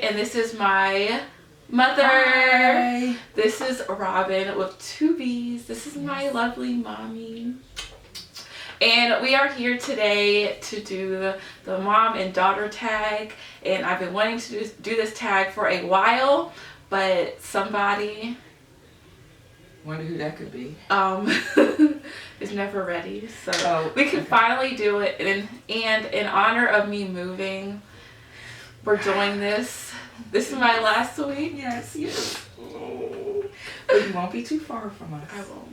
and this is my mother. Hi. This is Robin with 2 B's. This is my lovely mommy. And we are here today to do the mom and daughter tag. And I've been wanting to do this tag for a while, but somebody... Wonder who that could be. is never ready. So we can finally do it. And in honor of me moving, we're doing this. This is my last week. Yes. But you won't be too far from us. I won't.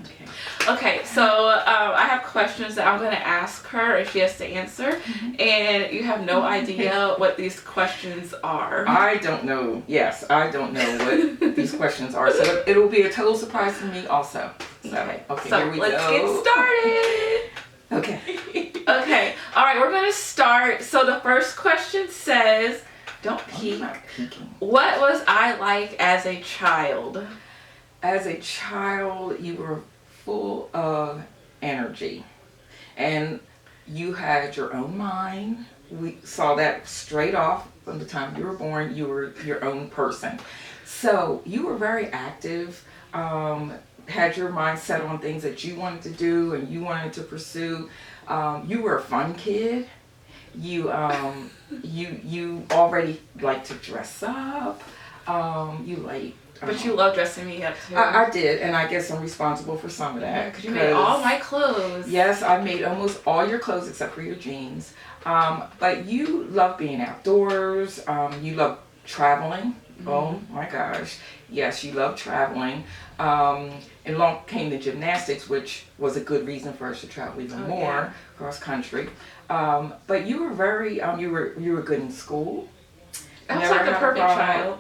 Okay, so I have questions that I'm going to ask her and she has to answer. Mm-hmm. And you have no idea what these questions are. I don't know. Yes, I don't know what these questions are. So it'll be a total surprise to me also. So here we let's go. Get started. Okay. All right, we're going to start. So the first question says, don't peek. What was I like as a child? As a child, you were full of energy and you had your own mind. We saw that straight off from the time you were born. You were your own person. So you were very active, had your mind set on things that you wanted to do and you wanted to pursue. You were a fun kid. You already liked to dress up. But you love dressing me up too. I did, and I guess I'm responsible for some of that. Because you made all my clothes. Yes, I made almost all your clothes except for your jeans. But you love being outdoors. You love traveling. Mm-hmm. Oh my gosh. Yes, you love traveling. And along came the gymnastics, which was a good reason for us to travel even more cross country. But you were very, you were good in school. I was like the perfect child.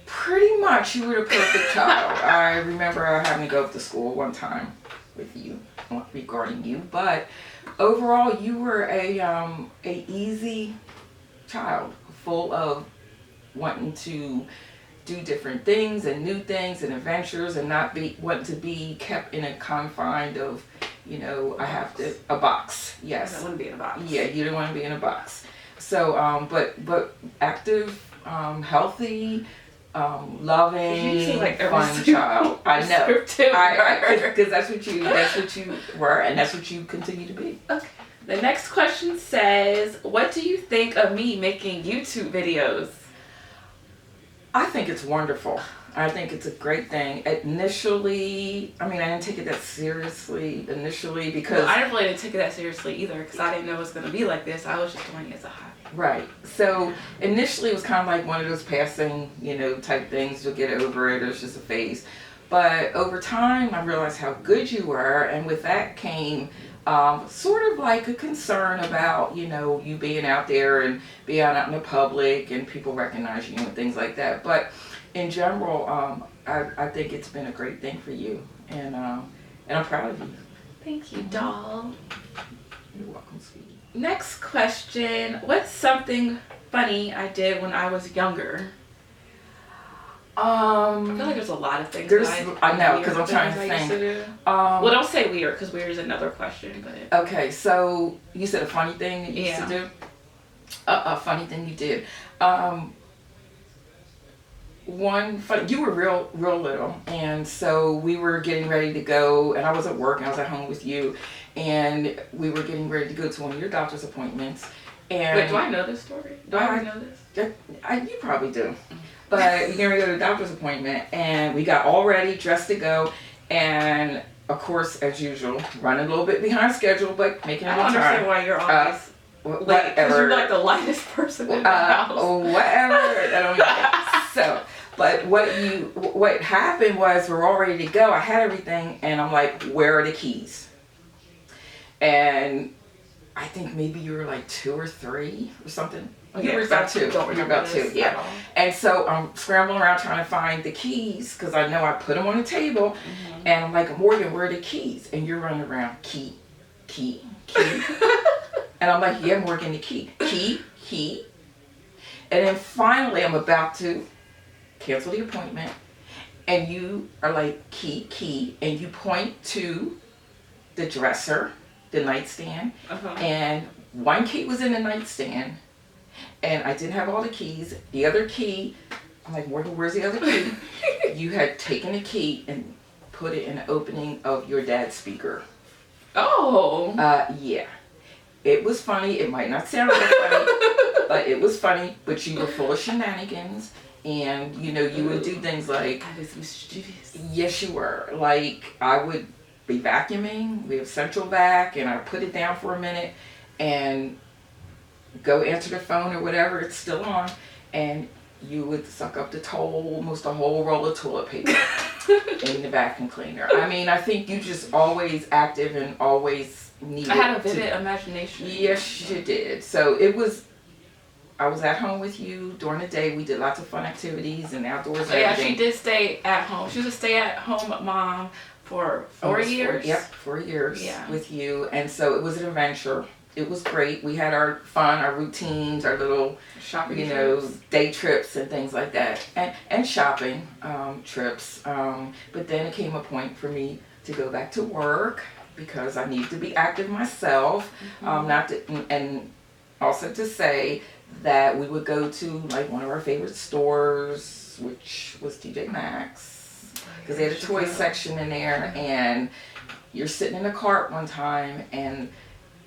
Pretty much, you were the perfect child. I remember having to go up to school one time with you, regarding you. But overall, you were a easy child, full of wanting to do different things and new things and adventures, and not wanting to be kept in a confine of, I have to a box. Yes, I don't want to be in a box. Yeah, you didn't want to be in a box. So, but active, healthy. Loving, like fun child. I know, because that's what you were, and that's what you continue to be. Okay. The next question says, "What do you think of me making YouTube videos?" I think it's wonderful. I think it's a great thing. Initially, I didn't take it that seriously initially because I didn't take it that seriously either because I didn't know it was going to be like this. I was just doing it as a hobby. Right. So initially it was kind of like one of those passing, type things. You'll get over it. It's just a phase. But over time, I realized how good you were. And with that came sort of like a concern about, you being out there and being out in the public and people recognizing you and things like that. But in general, I think it's been a great thing for you. And I'm proud of you. Thank you, doll. You're welcome, sweetie. Next question. What's something funny I did when I was younger? I feel like there's a lot of things. I know, because I'm trying to think. Well, don't say weird, because weird is another question. But okay, so you said a funny thing that you used to do? A funny thing you did. You were real little, and so we were getting ready to go, and I wasn't working, I was at home with you, and we were getting ready to go to one of your doctor's appointments. And wait, do I know this story? Do I know this? You probably do. But we're going to go to the doctor's appointment, and we got all ready, dressed to go, and of course, as usual, running a little bit behind schedule, but making it on time. I don't understand why you're always late, because you're like the lightest person in the house. Whatever. I don't know. So, but what happened was we're all ready to go. I had everything, and I'm like, where are the keys? And I think maybe you were like 2 or 3 or something. You were about 2. You were about 2, yeah. And so I'm scrambling around trying to find the keys because I know I put them on the table. Mm-hmm. And I'm like, Morgan, where are the keys? And you're running around, key. And I'm like, yeah, Morgan, the key. Key. And then finally I'm about to cancel the appointment. And you are like, key. And you point to the dresser, the nightstand. Uh-huh. And one key was in the nightstand. and I didn't have all the keys. The other key, I'm like, where's the other key? You had taken the key and put it in the opening of your dad's speaker. Oh. Yeah. It was funny. It might not sound that funny, but it was funny. But you were full of shenanigans. And, you know, you would do things like... I was mischievous. Yes, you were. Like, I would be vacuuming. We have central vac, and I put it down for a minute and go answer the phone or whatever. It's still on. And you would suck up almost a whole roll of toilet paper in the vacuum cleaner. I mean, I think you just always active and always needed. I had a vivid imagination. Yes, you did. So it was... I was at home with you during the day. We did lots of fun activities and outdoors and everything. She did stay at home. She was a stay-at-home mom for 4 years. 4 years with you. And so it was an adventure. It was great. We had our fun, our routines, our little shopping trips. Day trips and things like that. And shopping trips. But then it came a point for me to go back to work because I needed to be active myself. And also to say that we would go to like one of our favorite stores, which was TJ Maxx, because they had a toy section in there. And you're sitting in a cart one time and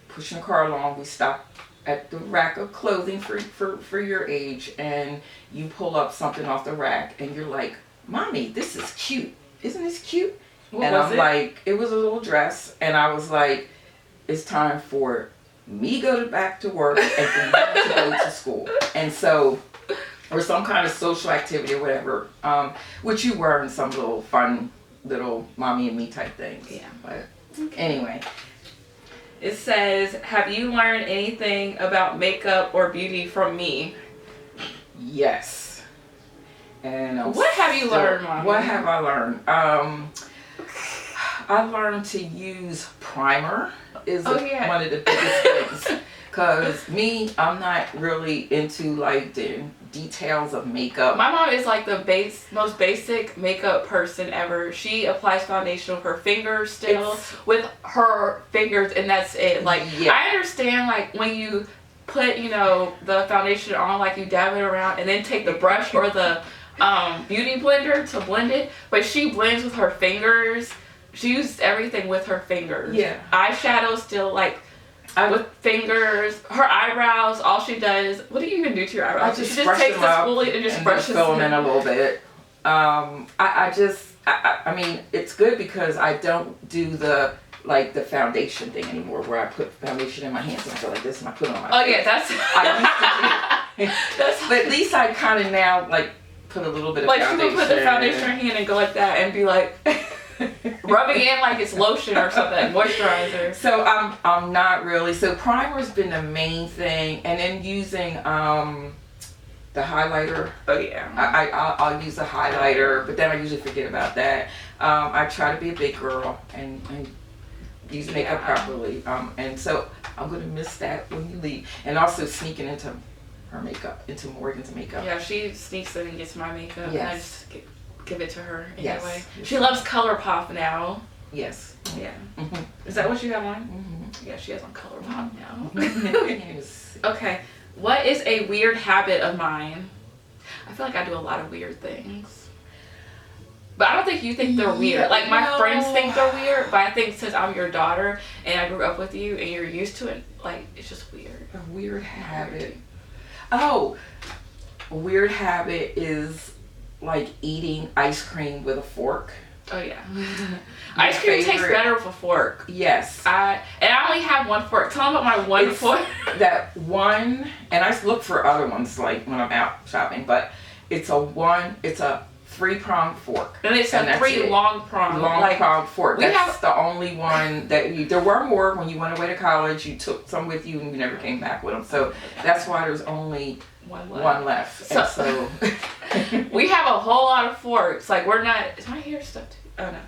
pushing the car along. We stopped at the rack of clothing for your age, and you pull up something off the rack and you're like, "Mommy, this is cute. Isn't this cute?" What was I'm it? like, it was a little dress, and I was like, it's time for me go back to work and for you to go to school. And so, or some kind of social activity or whatever, which you were in some little fun little mommy and me type things. Yeah. But anyway. It says, have you learned anything about makeup or beauty from me? Yes. And what have you learned, Mommy? What have I learned? I learned to use primer is one of the biggest things. Because I'm not really into like the details of makeup. My mom is like the most basic makeup person ever. She applies foundation with her fingers still, with her fingers, and that's it. Like, I understand like when you put, the foundation on, like you dab it around and then take the brush or the beauty blender to blend it, but she blends with her fingers. She uses everything with her fingers. Yeah. Eyeshadow still with fingers. Her eyebrows, all she does. What do you even do to your eyebrows? She just takes the spoolie and just brushes fill them in a little bit. I mean, it's good because I don't do the foundation thing anymore, where I put foundation in my hands and I go like this and I put it on my face. Yeah, that's. I used to do. But at least I kind of now put a little bit of foundation. Like she would put the foundation in her hand and go like that and be like. Rubbing in like it's lotion or something, moisturizer. So I'm not really. So primer's been the main thing, and then using the highlighter. Oh yeah. I'll use the highlighter, but then I usually forget about that. I try to be a big girl and use makeup properly. And so I'm gonna miss that when you leave, and also sneaking into her makeup, into Morgan's makeup. Yeah, she sneaks in and gets my makeup, and I just give it to her anyway. Yes. She loves ColourPop now. Yes. Yeah. Mm-hmm. Is that what you have on? Mm-hmm. Yeah, she has on ColourPop now. Yes. Okay. What is a weird habit of mine? I feel like I do a lot of weird things. But I don't think you think they're weird. Like my friends think they're weird, but I think since I'm your daughter and I grew up with you and you're used to it, it's just weird. A weird habit. Oh, a weird habit is eating ice cream with a fork. Oh yeah. Ice cream tastes better with a fork. Yes. I only have one fork. Tell them about my one fork. That one, and I look for other ones when I'm out shopping, but it's a 3-pronged fork. And it's a 3 long-pronged fork. That's the only one that there were more when you went away to college. You took some with you and you never came back with them. So that's why there's only one left. So we have a whole lot of forks. We're not. Is my hair stuck too? Oh no.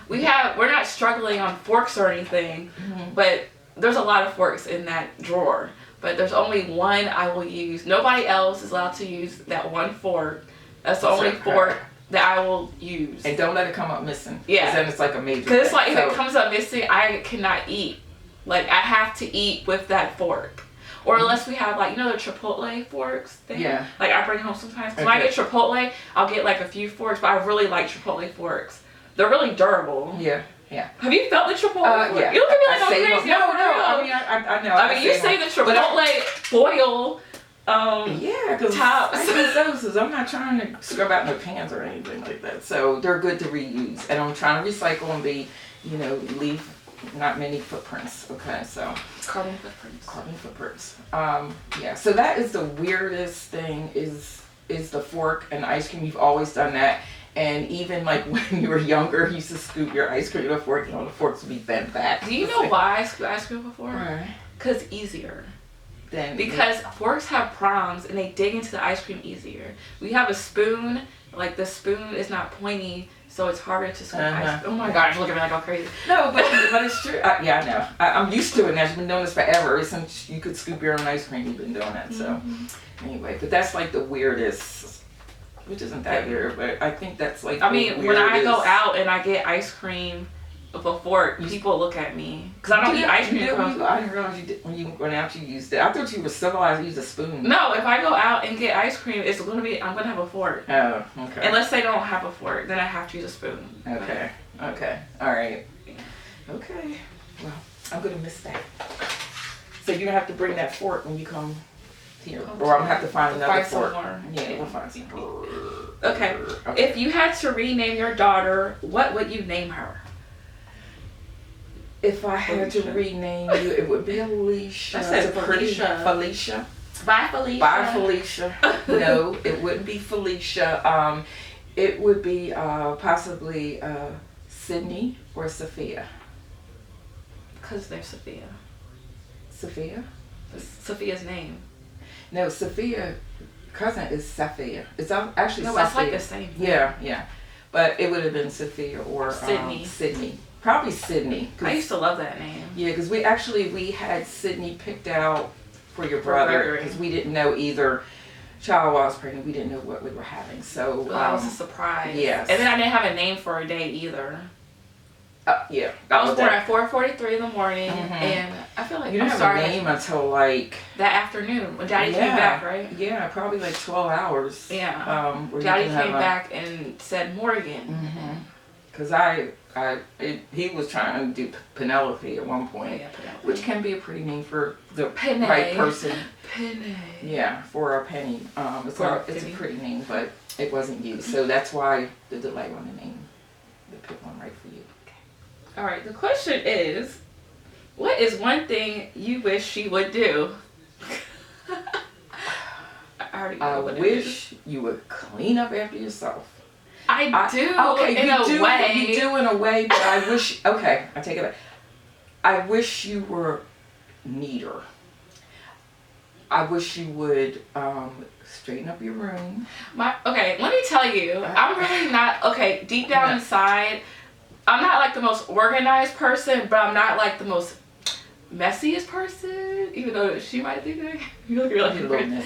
We're not struggling on forks or anything, but there's a lot of forks in that drawer. But there's only one I will use. Nobody else is allowed to use that one fork. That's the only fork that I will use. And don't let it come up missing. Yeah. Because then it's like a major. Because it's if it comes up missing, I cannot eat. I have to eat with that fork. Or unless we have like, you know, the Chipotle forks thing? Yeah. Like I bring home sometimes. When I get Chipotle, I'll get like a few forks, but I really like Chipotle forks. They're really durable. Yeah. Yeah. Have you felt the Chipotle fork? Yeah. You look at me like I'm save crazy. them. No. I mean, I know. I mean, you say the Chipotle foil yeah, because tops. I use those because I'm not trying to scrub out no pans or anything like that. So they're good to reuse. And I'm trying to recycle and be, you know, leave not many footprints. Okay, so. Carbon footprints. Carbon footprints. Yeah, so that is the weirdest thing is the fork and the ice cream. You've always done that. And even like when you were younger, you used to scoop your ice cream with a fork, you know, the forks would be bent back. Do you know why I scoop ice cream before? Right. Because easier. Then Because forks have prongs and they dig into the ice cream easier. We have a spoon, like the spoon is not pointy, so it's harder to scoop ice cream. Oh my gosh, look at me like I'm crazy. No, but it's true. Yeah, I know. I'm used to it now. I've been doing this forever. Since you could scoop your own ice cream, you've been doing that. So anyway, but that's like the weirdest, which isn't that weird, but I think that's like I mean, when I go out and I get ice cream with a fork, people look at me because I don't eat ice cream. I didn't realize you did when you went out. You used it. I thought you were civilized. You used a spoon. No, if I go out and get ice cream, I'm gonna have a fork. Oh, okay. Unless they don't have a fork, then I have to use a spoon. Okay. Okay. All right. Okay. Well, I'm gonna miss that. So you're gonna have to bring that fork when you come here, or I'm gonna have to find another fork. Yeah, we'll find some. Okay. If you had to rename your daughter, what would you name her? If I had to rename you, it would be Alicia. I said Felicia. Felicia. Bye, Felicia. Bye, Felicia. No, it wouldn't be Felicia. It would be possibly Sydney or Sophia. Because they're Sophia. Sophia? That's Sophia's name. No, Sophia, cousin is Sophia. It's actually no, Sophia. it's like the same thing. Yeah. But it would have been Sophia or Sydney. Probably Sydney. I used to love that name. Yeah, because we had Sydney picked out for your brother because we didn't know either child while I was pregnant. We didn't know what we were having. So that was a surprise. Yes. And then I didn't have a name for a day either. Yeah. I was born at 4:43 in the morning, and I feel like you didn't have a name until like that afternoon when Daddy came back, right? Yeah, probably like 12 hours. Yeah. Daddy came back and said Morgan. Because he was trying to do Penelope at one point, which can be a pretty name for the right person. Penny. Yeah, for a penny. It's a pretty name, but it wasn't you. So that's why the delay on the name. They picked one right for you. All right, the question is, what is one thing you wish she would do? I wish you would clean up after yourself. I do okay, in a way. You do in a way, but I wish, okay, I take it back. I wish you were neater. I wish you would straighten up your room. Okay, let me tell you, I'm really not, okay, deep down inside, I'm not like the most organized person, but I'm not like the most messiest person, even though she might think that. You look really messy.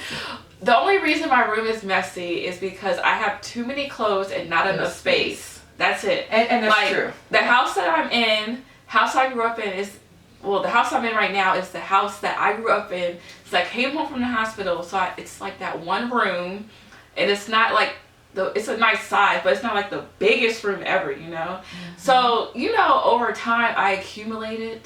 The only reason my room is messy is because I have too many clothes and not enough space. That's it. And that's true. The house that I'm in, house I grew up in is, well, the house I'm in right now is the house that I grew up in. So I came home from the hospital, so it's like that one room, and it's not like, it's a nice size, but it's not like the biggest room ever, you know? So, over time, I accumulated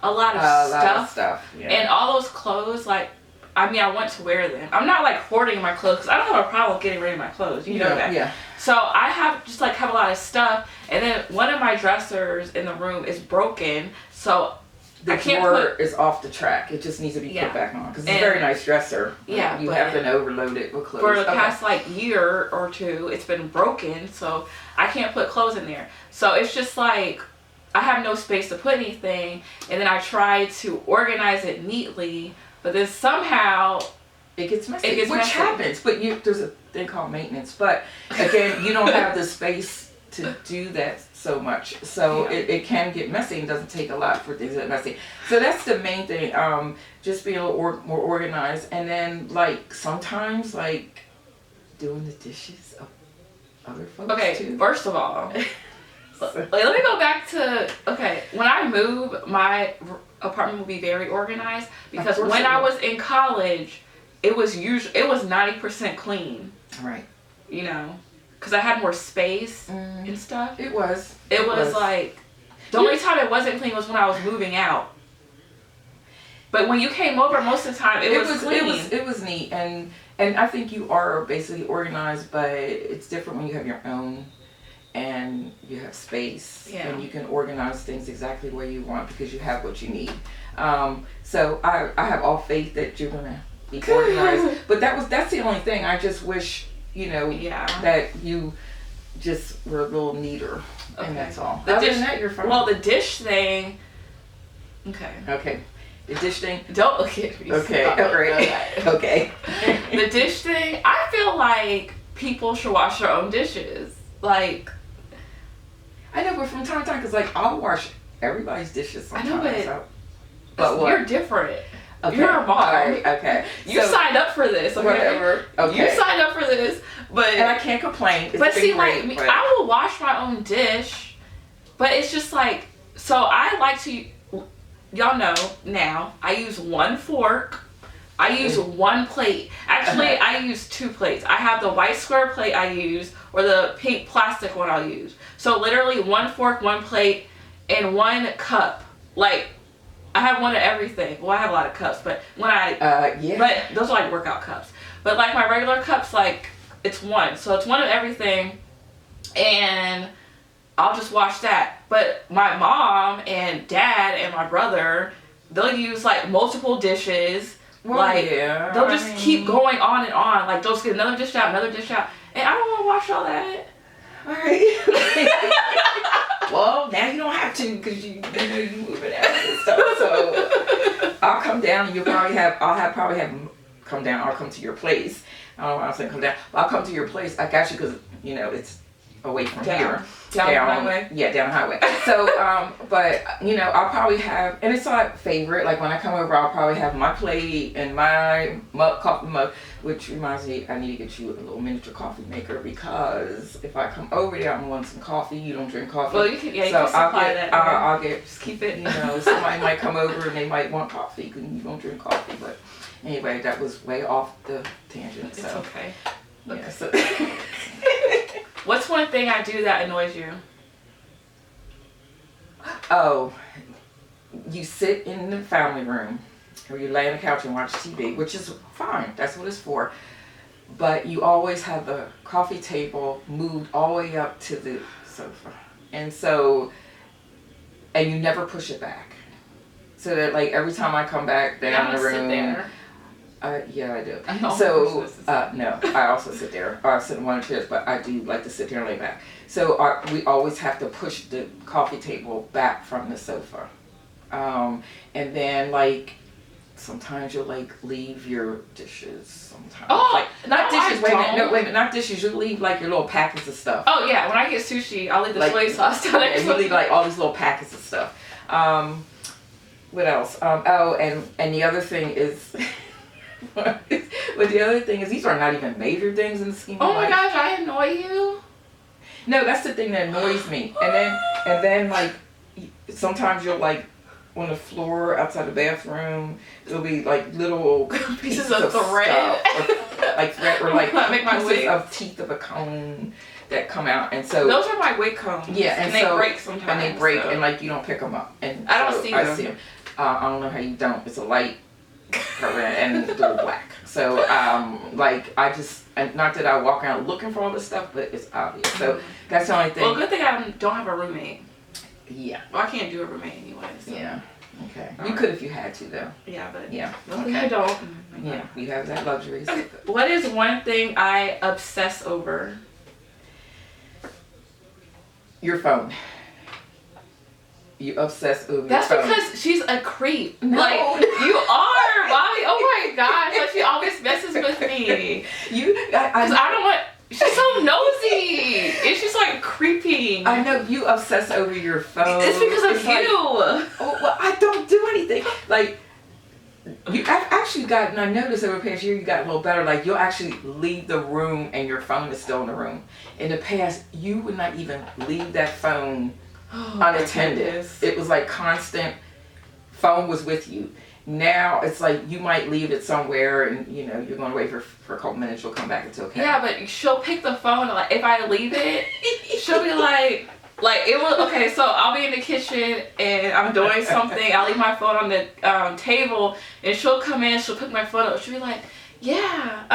a lot of stuff. Yeah. And all those clothes, I want to wear them. I'm not like hoarding my clothes because I don't have a problem getting rid of my clothes. You know that. Yeah. So I have have a lot of stuff, and then one of my dressers in the room is broken. So the drawer is off the track. It just needs to be put back on because it's a very nice dresser. Yeah, you haven't overload it with clothes. For the past year or two, it's been broken, so I can't put clothes in there. So it's just like I have no space to put anything, and then I try to organize it neatly. But then somehow it gets messy, which happens. But there's a thing called maintenance. But again, you don't have the space to do that so much. So it can get messy and doesn't take a lot for things to get messy. So that's the main thing. Just being a little more organized. And then sometimes doing the dishes of other folks too. First of all, Wait, let me go back to, okay, when I move, my apartment will be very organized because when I was in college, it was 90% clean. Right. You know, because I had more space and stuff. It was like, the only time it wasn't clean was when I was moving out. But when you came over, most of the time it was clean. It was neat, and I think you are basically organized, but it's different when you have your own and you have space, and you can organize things exactly where you want because you have what you need. So I have all faith that you're gonna be organized. But that's the only thing. I just wish, you know, that you just were a little neater, and that's all. The Other dish, than that, you're fine. Well, the dish thing. Okay. The dish thing. Don't look at me. Okay. Alright. Okay. The dish thing. I feel like people should wash their own dishes. Like, I know, but from time to time, because like I'll wash everybody's dishes sometimes. I know, but what? You're different. Okay. You're a mom. Right. Okay. You signed up for this. Okay? Whatever. Okay. You signed up for this, but and I can't complain. It's but been see, great, like but I will wash my own dish, but it's just like, so I like to. Y'all know now, I use one fork. I use one plate. Actually, I use two plates. I have the white square plate I use, or the pink plastic one I'll use. So literally one fork, one plate, and one cup. Like, I have one of everything. Well, I have a lot of cups, but when but those are like workout cups. But like my regular cups, like, it's one. So it's one of everything, and I'll just wash that. But my mom and dad and my brother, they'll use like multiple dishes. Well, like they'll just keep going on and on. Like they'll just get another dish out, and I don't want to wash all that. All right. Well, now you don't have to because you know you moving out and stuff. So I'll come down, and I'll probably have come down. I'll come to your place. I don't know why I'm saying come down. But I'll come to your place. I got you because you know it's away from here. Down the highway? Yeah, down the highway. So, but, you know, I'll probably have, and it's not favorite, like when I come over, I'll probably have my plate and my coffee mug, which reminds me, I need to get you a little miniature coffee maker because if I come over there, I'm wanting some coffee. You don't drink coffee. Well, you can supply that. I'll get, just keep it. You know, somebody might come over and they might want coffee because you don't drink coffee. But anyway, that was way off the tangent. It's so. okay. Yeah, so. What's one thing I do that annoys you? Oh, you sit in the family room or you lay on the couch and watch TV, which is fine. That's what it's for. But you always have the coffee table moved all the way up to the sofa. And you never push it back. So that like every time I come back down the room. Sit there. Yeah, I do. So, no, I also sit there. Or I sit in one of the chairs, but I do like to sit there and lay back. So we always have to push the coffee table back from the sofa. And then, like, sometimes you'll, like, leave your dishes sometimes. Oh, like, not dishes. Wait a minute, not dishes. You'll leave, like, your little packets of stuff. Oh, yeah. When I get sushi, I'll leave the soy sauce down there. You leave, like, all these little packets of stuff. What else? And the other thing is... But the other thing is, these are not even major things in the scheme of life. Oh my gosh, I annoy you? No, that's the thing that annoys me. And then like, sometimes you'll like, on the floor outside the bathroom, there'll be like little pieces of thread. Or like pieces of teeth of a cone that come out. And so those are my wig combs. Yeah, and they break sometimes. And they break, and like you don't pick them up. And I don't see them. I see them. I don't know how you don't. It's a light. And they're black. So, like, I just, not that I walk around looking for all this stuff, but it's obvious. So, that's the only thing. Well, good thing I don't have a roommate. Yeah. Well, I can't do a roommate anyway. So. Yeah. Okay. You could if you had to, though. Yeah, but. Yeah. Okay. I don't. Yeah, you have that luxury. So. What is one thing I obsess over? Your phone. You obsess over That's your phone. because she's a creep. No. Like, you are, Mommy. Oh my gosh. Like, she always messes with me. Because I don't want... She's so nosy. And she's like creeping. I know, you obsess over your phone. It's because of you. Like, oh, well, I don't do anything. Like, I've actually gotten, I noticed over the past year you got a little better. Like you'll actually leave the room and your phone is still in the room. In the past, you would not even leave that phone unattended. It was like constant, phone was with you. Now it's like you might leave it somewhere and you know you're going to wait for a couple minutes, you'll come back, it's okay. Yeah, but she'll pick the phone, like if I leave it, she'll be like it will, okay, so I'll be in the kitchen and I'm doing something, I'll leave my phone on the table and she'll come in, she'll pick my phone up, she'll be like, yeah,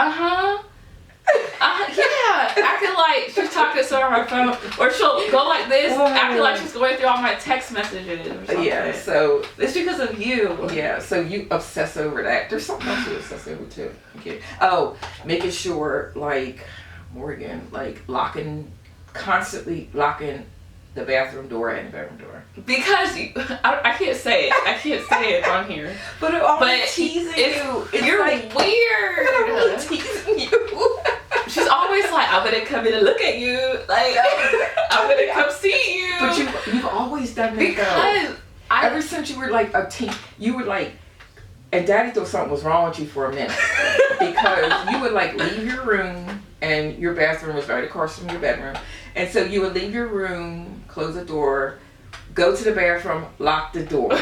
yeah, acting like she's talking to someone on her phone, or she'll go like this, acting like she's going through all my text messages or something. Yeah, so it's because of you. Yeah, so you obsess over that. There's something else you obsess over too. Okay. Oh, making sure like Morgan, like constantly locking the bathroom door and the bedroom door. Because I can't say it. I can't say it on here. But it always teasing you. You're like, weird. I'm really teasing you. She's always like, I'm gonna come in and look at you. Like, I'm gonna come see you. But you've always done that because ever since you were like a teen, you would like, and Daddy thought something was wrong with you for a minute because you would like leave your room and your bathroom was right across from your bedroom, and so you would leave your room, close the door, go to the bathroom, lock the door,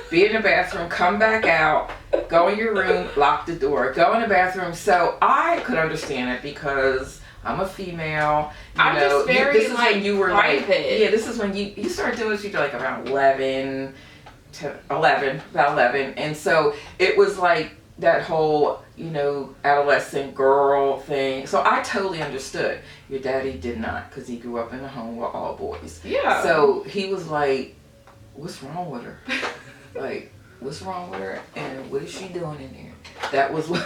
be in the bathroom, come back out, go in your room, lock the door, go in the bathroom. So I could understand it because I'm a female. I'm just very this is like when you were private. like, yeah, this is when you started doing this. You were like around 11, about 11, and so it was like that whole adolescent girl thing. So I totally understood. Your daddy did not, because he grew up in a home with all boys. Yeah. So he was like, "What's wrong with her? Like, what's wrong with her? And what is she doing in there?" That was what.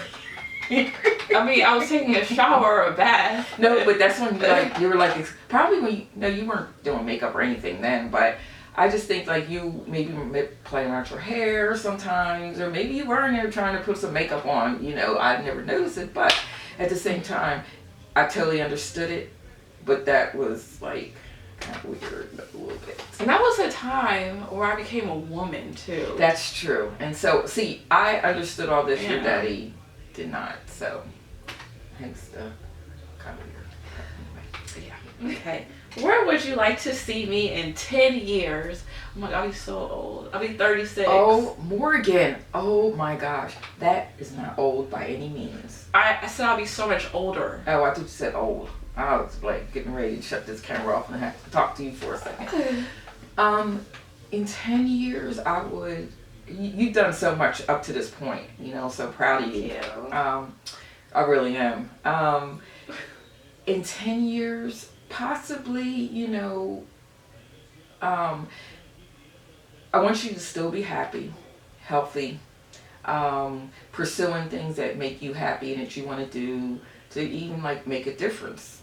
I mean, I was taking a shower or a bath. No, but that's when you were like probably when you weren't doing makeup or anything then, but I just think like you maybe playing around your hair sometimes, or maybe you were in there trying to put some makeup on. I never noticed it, but at the same time, I totally understood it. But that was like kind of weird a little bit. And that was a time where I became a woman too. That's true. And so, see, I understood all this. Yeah. Your daddy did not. So, hence the kind of weird. Yeah. Okay. Where would you like to see me in 10 years? Oh my God, I'll be so old. I'll be 36. Oh, Morgan. Oh my gosh. That is not old by any means. I said I'll be so much older. Oh, I thought you said old. I was like getting ready to shut this camera off and have to talk to you for a second. In 10 years, I would. You've done so much up to this point. So proud of you. I really am. In 10 years, possibly, I want you to still be happy, healthy, pursuing things that make you happy and that you want to do, to even like make a difference.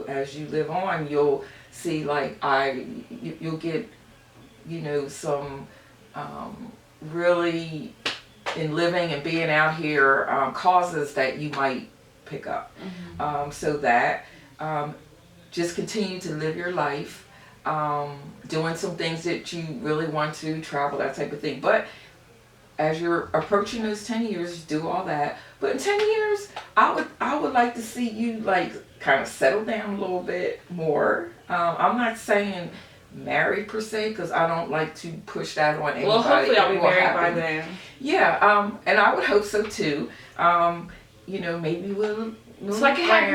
As you live on, you'll see like you'll get, some really in living and being out here causes that you might pick up. Mm-hmm. So that just continue to live your life, doing some things that you really want to, travel, that type of thing. But as you're approaching those 10 years, do all that. But in 10 years, I would like to see you like kind of settle down a little bit more. I'm not saying married per se, because I don't like to push that on anybody. Well, hopefully I'll be married by then. Yeah, and I would hope so too. Maybe we'll. So I can have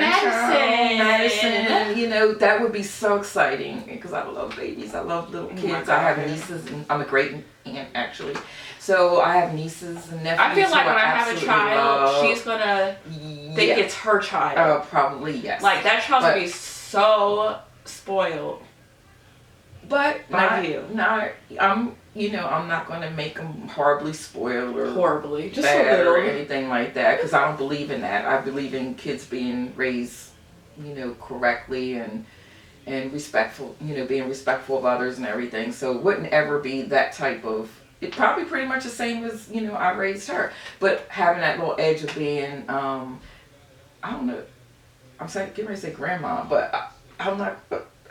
Madison, that would be so exciting because I love babies. I love little kids. I have nieces, and I'm a great aunt actually. So I have nieces and nephews. I feel like when I have a absolutely child, love. she's gonna think it's her child. Probably yes. Like that child's gonna be so spoiled. But I'm not going to make them horribly spoiled or just bad a little or anything like that, because I don't believe in that. I believe in kids being raised, correctly and respectful, being respectful of others and everything. So it wouldn't ever be that type of. It's probably pretty much the same as I raised her, but having that little edge of being, I don't know. I'm getting ready to say grandma, but I'm not.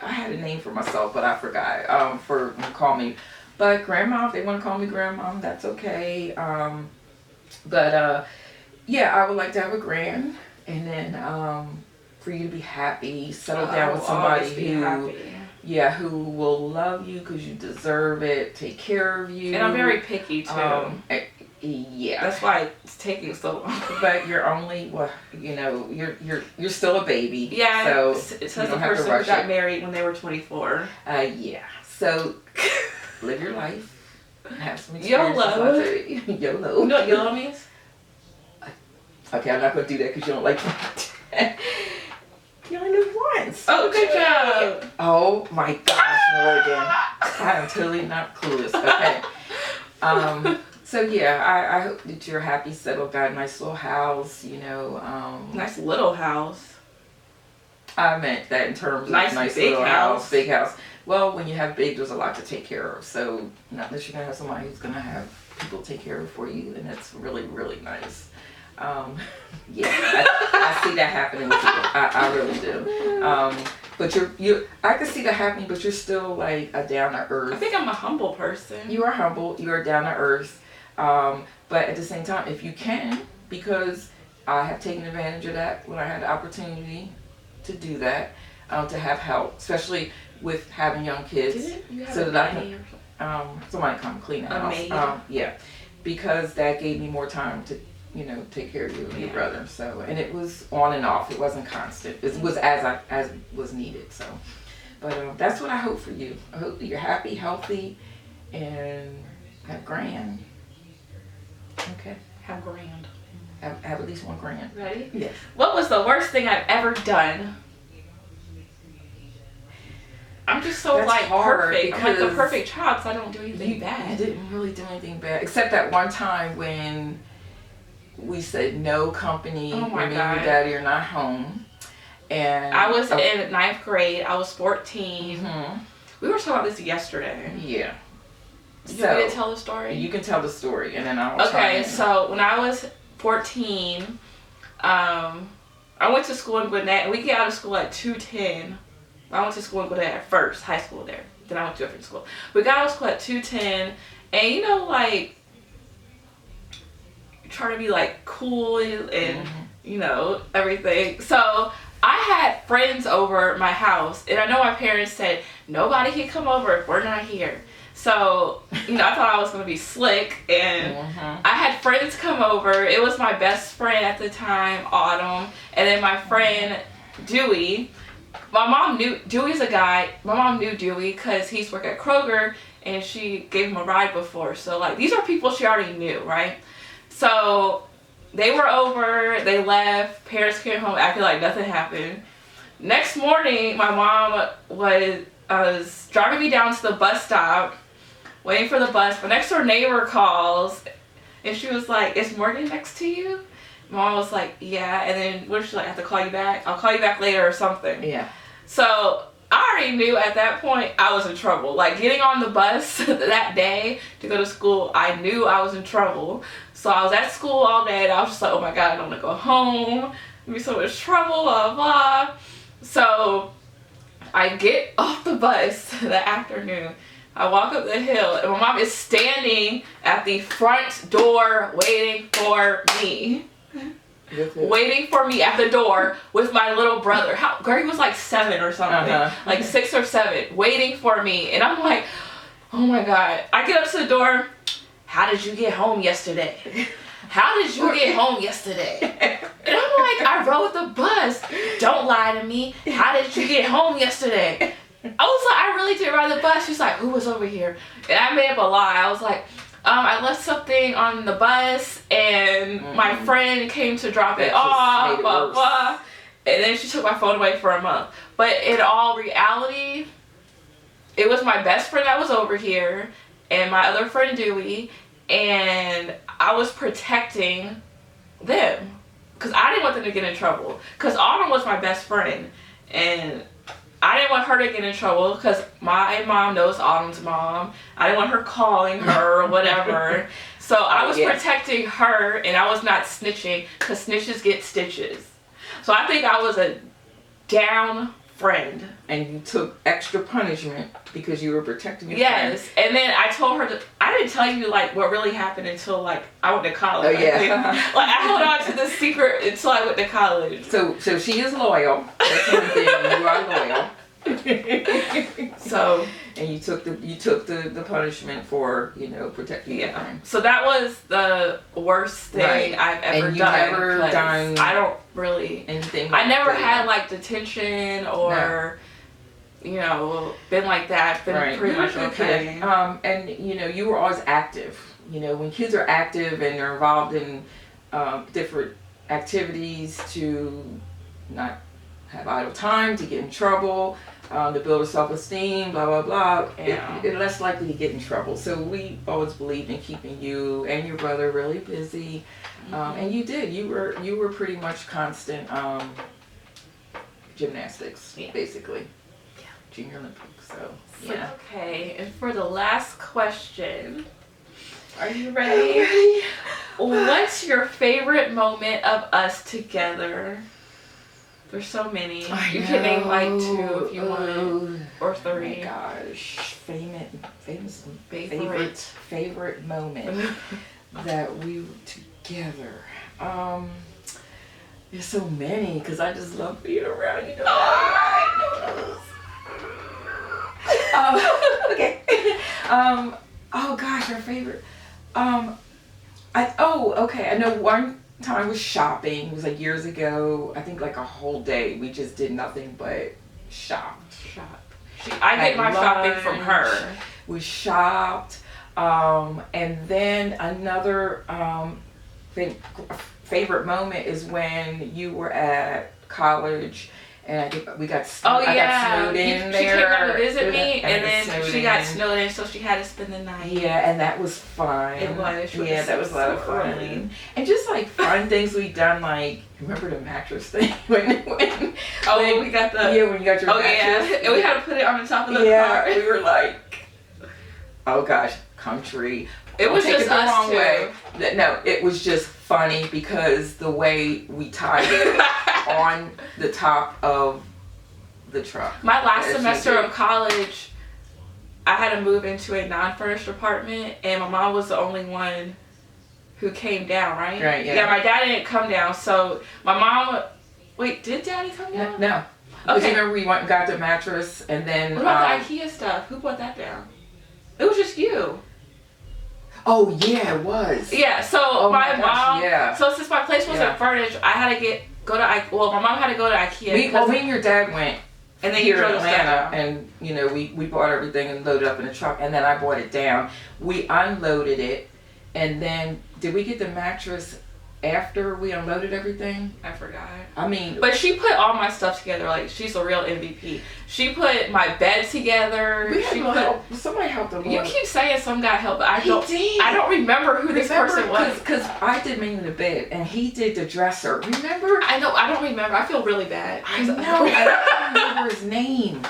I had a name for myself, but I forgot. For call me, but grandma. If they want to call me grandma, that's okay. But yeah, I would like to have a grand, and then for you to be happy, settle down with somebody who will love you because you deserve it, take care of you. And I'm very picky too. Yeah, that's why it's taking so long. But you're only, well, you know, you're still a baby. Yeah. So it says the person who got married when they were 24. Yeah. So live your life. Have some experiences. YOLO. You know what YOLO means? Okay, I'm not gonna do that because you don't like that. You only live once. Oh, good job. Oh my gosh, Morgan. I am totally not clueless. Okay. So yeah, I hope that you're happy, settled, got a nice little house, you know. Nice little house. I meant that in terms of nice big little house. Big house. Well, when you have big, there's a lot to take care of. So not unless you're gonna have somebody who's gonna have people take care of for you, and that's really, really nice. Yeah, I see that happening with you. I really do. But I can see that happening, but you're still like a down to earth. I think I'm a humble person. You are humble. You are down to earth. But at the same time, if you can, because I have taken advantage of that when I had the opportunity to do that, to have help, especially with having young kids, so that I can somebody come clean the house. Yeah, because that gave me more time to, you know, take care of you and your brother. So, and it was on and off. It wasn't constant. It was as was needed. So, but that's what I hope for you. I hope that you're happy, healthy, and have grand. Okay. Have grand. Have at least one grand. Ready? Yes. What was the worst thing I've ever done? I'm just so That's perfect. I'm like the perfect child because I don't do anything bad. You didn't really do anything bad, except that one time when we said no company when me and your daddy are not home. And I was in 9th grade. I was 14. Mm-hmm. We were talking about this yesterday. Yeah. You want me to tell the story? You can tell the story, and then I'll Okay, so when I was 14, I went to school in Gwinnett. We get out of school at 2:10. I went to school in Gwinnett at first, high school there. Then I went to a different school. We got out of school at 2:10, and you know, like, trying to be like cool and you know, everything. So I had friends over my house, and I know my parents said nobody can come over if we're not here. So, you know, I thought I was going to be slick, and I had friends come over. It was my best friend at the time, Autumn, and then my friend Dewey. My mom knew Dewey's a guy. My mom knew Dewey because he's worked at Kroger, and she gave him a ride before. So, like, these are people she already knew, right? So they were over, they left, parents came home acting like nothing happened. Next morning, my mom was driving me down to the bus stop, waiting for the bus. My next door neighbor calls, and she was like, "Is Morgan next to you?" Mom was like, "Yeah." And then what, she like, "I have to call you back? I'll call you back later," or something. Yeah. So I already knew at that point I was in trouble. Like, getting on the bus that day to go to school, I knew I was in trouble. So I was at school all day, and I was just like, "Oh my God, I don't want to go home. I'm in so much trouble, blah, blah." So I get off the bus that afternoon. I walk up the hill, and my mom is standing at the front door waiting for me. Waiting for me at the door with my little brother. Greg was like 7 or something, like 6 or 7, waiting for me. And I'm like, oh my God. I get up to the door. "How did you get home yesterday? How did you get home yesterday?" And I'm like, "I rode the bus." "Don't lie to me. How did you get home yesterday?" I was like, "I really did ride the bus." She's like, "Who was over here?" And I made up a lie. I was like, "I left something on the bus, and my friend came to drop it off, blah, blah." And then she took my phone away for a month. But in all reality, it was my best friend that was over here, and my other friend Dewey, and I was protecting them. Because I didn't want them to get in trouble. Because Autumn was my best friend, and I didn't want her to get in trouble because my mom knows Autumn's mom. I didn't want her calling her or whatever. So I was protecting her, and I was not snitching because snitches get stitches. So I think I was a down friend. And you took extra punishment because you were protecting your Yes, friend. and then I told her that I didn't tell you like what really happened until like I went to college. Oh, yeah. Like I held on to the secret until I went to college. So she is loyal. That's one thing. You are loyal. So and you took the punishment for protecting your friend. So that was the worst thing I've ever and you done. never done I don't really anything. I never had like detention or been like that. I've been pretty much okay. And you were always active. When kids are active and they're involved in different activities to not have idle time, to get in trouble, to build a self-esteem, blah blah blah. They're less likely to get in trouble. So we always believed in keeping you and your brother really busy, and you did. You were pretty much constant gymnastics, basically. Yeah. Junior Olympics. So yeah. Okay, and for the last question, are you ready? What's your favorite moment of us together? There's so many. You can name like 2 if you want, or 3. Oh my gosh, favorite moment that we were together. There's so many because I just love being around you. Okay. Oh gosh, our favorite. Okay. I know one time was shopping. It was like years ago. I think like a whole day. We just did nothing but shop. I get my shopping from her. We shopped. And then another favorite moment is when you were at college. And I think I got snowed in there. She came down to visit me, and then she got snowed in, so she had to spend the night. Yeah, and that was fun. It was. Yeah, that was a lot of fun. Early. And just like fun things we've done, like remember the mattress thing when we got the when you got your mattress. Yeah, and we had to put it on the top of the car. Yeah, we were like, oh gosh, country. It was just the us wrong two. way. No, it was just funny because the way we tied it on the top of the truck. My last semester of college, I had to move into a non-furnished apartment, and my mom was the only one who came down, right? Right, yeah. Yeah, my dad didn't come down, so my mom... Wait, did Daddy come down? No. Okay. You remember we went and got the mattress, and then... What about the IKEA stuff? Who brought that down? It was just you. Oh, yeah, it was. Yeah, so my mom... Yeah. So since my place wasn't furnished, I had to my mom had to go to IKEA. Me and your dad went and then here in Atlanta, and we bought everything and loaded up in the truck, and then I brought it down. We unloaded it, and then did we get the mattress after we unloaded everything? I forgot. I mean, but she put all my stuff together. Like, she's a real MVP. She put my bed together. Somebody helped a lot. You keep saying some guy helped, but I don't remember who this person was. Because I did mainly the bed, and he did the dresser. Remember? I know. I don't remember. I feel really bad. I know. I don't remember his name.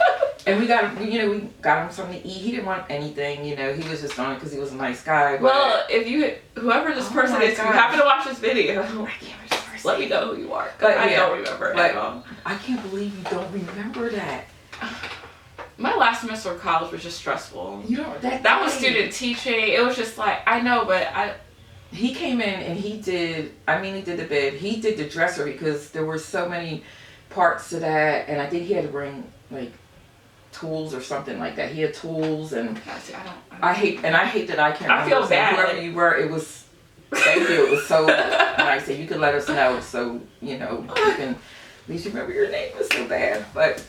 And we got him something to eat. He didn't want anything. He was just on it because he was a nice guy. But well, whoever this person is, if you happen to watch this video, let me know who you are. But I don't remember at all. I can't believe you don't remember that. My last semester of college was just stressful. That was student teaching. It was just like, I know, but he came in and he did the bed. He did the dresser because there were so many parts to that, and I think he had to bring like tools or something like that. He had tools, and I hate that I can't remember. I feel bad. Whoever you were, it was. Thank you. It was so nice. And you could let us know, so you can at least remember your name. It's so bad, but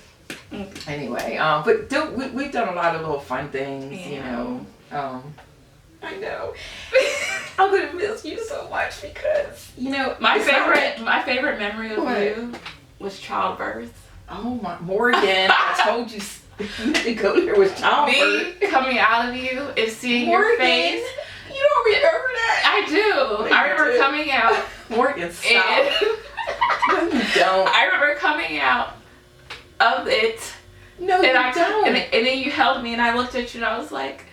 anyway. But we've done a lot of little fun things. Yeah. I know. I'm gonna miss you so much because my favorite memory of you was childbirth. Oh my, Morgan! I told you to go there with childbirth. Me coming out of you and seeing your face. You don't remember that? I do. I remember coming out. Morgan, stop. No, you don't. I remember coming out of it. No, you don't. And then you held me, and I looked at you, and I was like,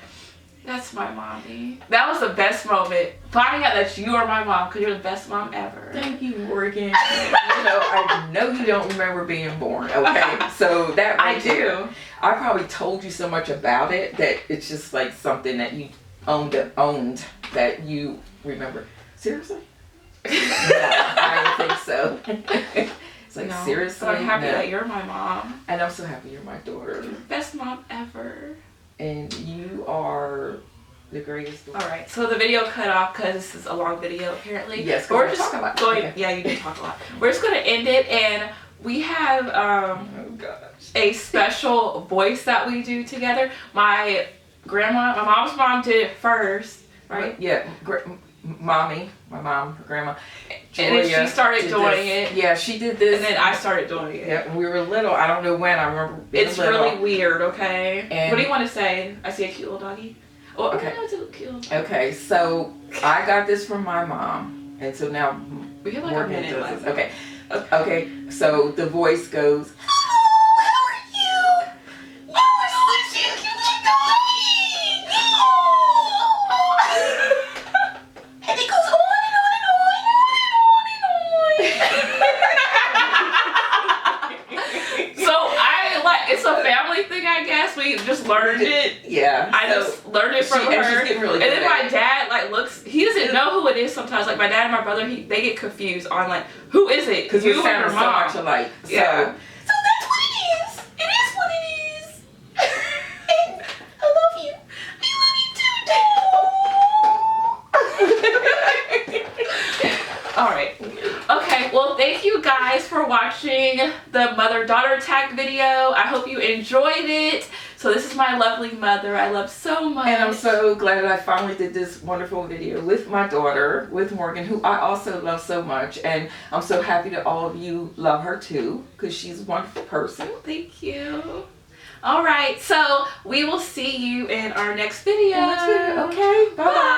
that's my mommy. That was the best moment. Finding out that you are my mom, because you're the best mom ever. Thank you, Morgan. I know you don't remember being born, okay? So that I right do. there, I probably told you so much about it that it's just like something that you owned that you remember. Seriously? No, I don't think so. It's like, No, seriously? but I'm happy No. that you're my mom. And I'm so happy you're my daughter. Best mom ever. And you are the greatest daughter. All right, so the video cut off because this is a long video apparently. Yes, but we're I just talk a lot. going. Okay. Yeah, you did talk a lot. We're just gonna end it, and we have Oh gosh. a special voice that we do together. My mom's mom did it first, right? Yeah, mommy, my mom, her grandma. And then Julia she started did doing this. it. Yeah, she did this. And then I started doing it. Yeah, we were little. I don't know when. I remember being It's little. really weird, okay? And what do you want to say? I see a cute little doggy. Oh, Okay. no, it's a cute little doggy. Okay, so I got this from my mom, and so now We have like a Morgan minute does left. this. Okay, so the voice goes, "Hello, how are you? Oh, it's such a cute doggy. Oh." And it goes on and on and on and on and on. So it's a family thing, I guess. We just learned it. Yeah. I just learned it from and her. she's getting really And good then at my it. dad looks. He doesn't know who it is sometimes. Like my dad and my brother, they get confused on like who is it? Because we You or sound your so mom? much alike. Yeah. So that's what it is. It is what it is. And I love you. I love you too. All right. Okay. Well, thank you guys for watching the mother-daughter tag video. I hope you enjoyed it. So this is my lovely mother. I love so much. And I'm so glad I finally did this wonderful video with my daughter, with Morgan, who I also love so much. And I'm so happy that all of you love her too, because she's a wonderful person. Thank you. All right. So we will see you in our next video. Okay, bye-bye.